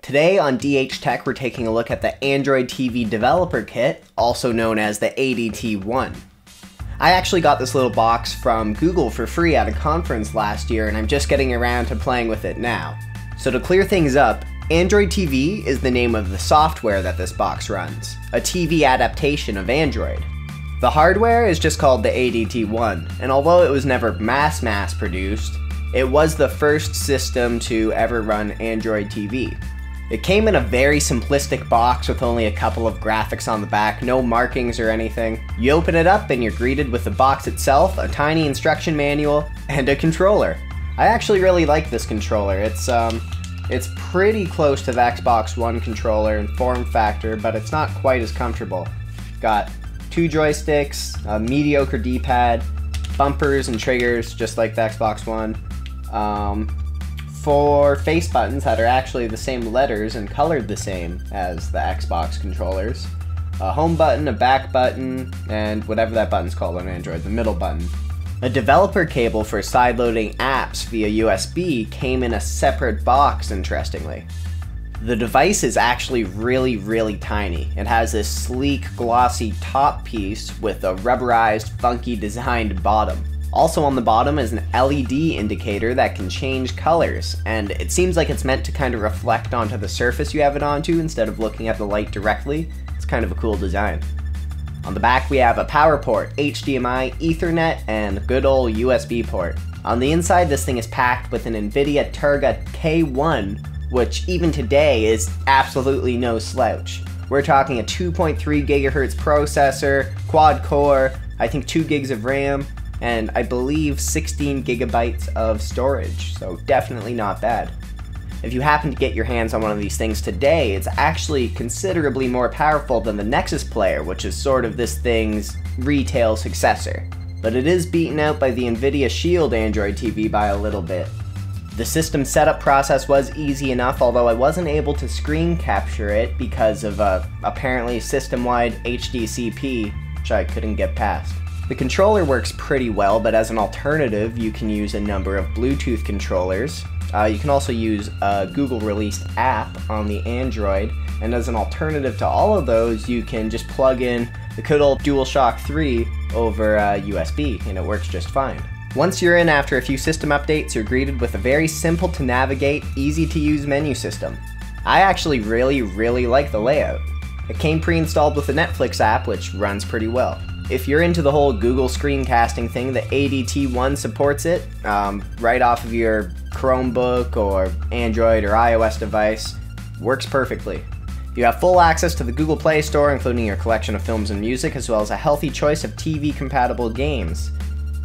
Today on DH Tech, we're taking a look at the Android TV Developer Kit, also known as the ADT-1. I actually got this little box from Google for free at a conference last year, and I'm just getting around to playing with it now. So to clear things up, Android TV is the name of the software that this box runs, a TV adaptation of Android. The hardware is just called the ADT-1, and although it was never mass produced, it was the first system to ever run Android TV. It came in a very simplistic box with only a couple of graphics on the back, no markings or anything. You open it up and you're greeted with the box itself, a tiny instruction manual, and a controller. I actually really like this controller. It's pretty close to the Xbox One controller in form factor, but it's not quite as comfortable. Got two joysticks, a mediocre D-pad, bumpers and triggers just like the Xbox One. 4 face buttons that are actually the same letters and colored the same as the Xbox controllers. A home button, a back button, and whatever that button's called on Android, the middle button. A developer cable for sideloading apps via USB came in a separate box, interestingly. The device is actually really tiny. It has this sleek, glossy top piece with a rubberized, funky designed bottom. Also on the bottom is an LED indicator that can change colors, and it seems like it's meant to kind of reflect onto the surface you have it onto instead of looking at the light directly. It's kind of a cool design. On the back we have a power port, HDMI, Ethernet, and good old USB port. On the inside this thing is packed with an NVIDIA Targa K1, which even today is absolutely no slouch. We're talking a 2.3 GHz processor, quad core, I think 2 gigs of RAM, and I believe 16 gigabytes of storage, so definitely not bad. If you happen to get your hands on one of these things today, it's actually considerably more powerful than the Nexus Player, which is sort of this thing's retail successor. But it is beaten out by the NVIDIA Shield Android TV by a little bit. The system setup process was easy enough, although I wasn't able to screen capture it because of a apparently system-wide HDCP, which I couldn't get past. The controller works pretty well, but as an alternative, you can use a number of Bluetooth controllers. You can also use a Google-released app on the Android, and as an alternative to all of those, you can just plug in the good old DualShock 3 over USB, and it works just fine. Once you're in after a few system updates, you're greeted with a very simple to navigate, easy to use menu system. I actually really like the layout. It came pre-installed with the Netflix app, which runs pretty well. If you're into the whole Google screencasting thing, the ADT-1 supports it right off of your Chromebook or Android or iOS device. Works perfectly. You have full access to the Google Play Store, including your collection of films and music, as well as a healthy choice of TV-compatible games.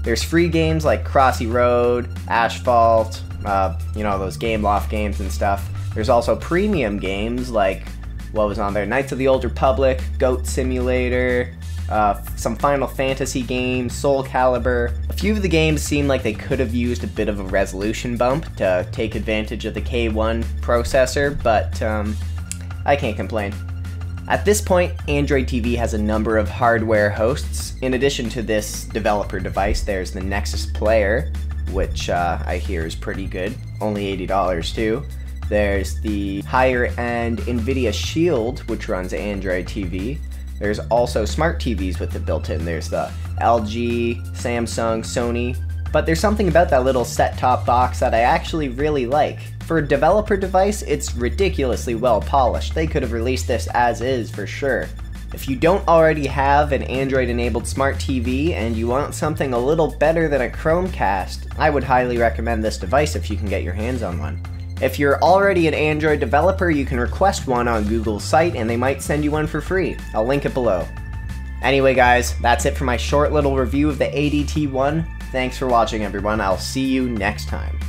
There's free games like Crossy Road, Asphalt, those Gameloft games and stuff. There's also premium games like, what was on there, Knights of the Old Republic, Goat Simulator, some Final Fantasy games, Soul Calibur. A few of the games seem like they could have used a bit of a resolution bump to take advantage of the K1 processor, but I can't complain. At this point, Android TV has a number of hardware hosts. In addition to this developer device, there's the Nexus Player, which I hear is pretty good, only $80 too. There's the higher-end NVIDIA Shield, which runs Android TV. There's also smart TVs with it built in. There's the LG, Samsung, Sony. But there's something about that little set-top box that I actually really like. For a developer device, it's ridiculously well polished. They could have released this as is for sure. If you don't already have an Android-enabled smart TV and you want something a little better than a Chromecast, I would highly recommend this device if you can get your hands on one. If you're already an Android developer, you can request one on Google's site and they might send you one for free. I'll link it below. Anyway guys, that's it for my short little review of the ADT-1. Thanks for watching everyone, I'll see you next time.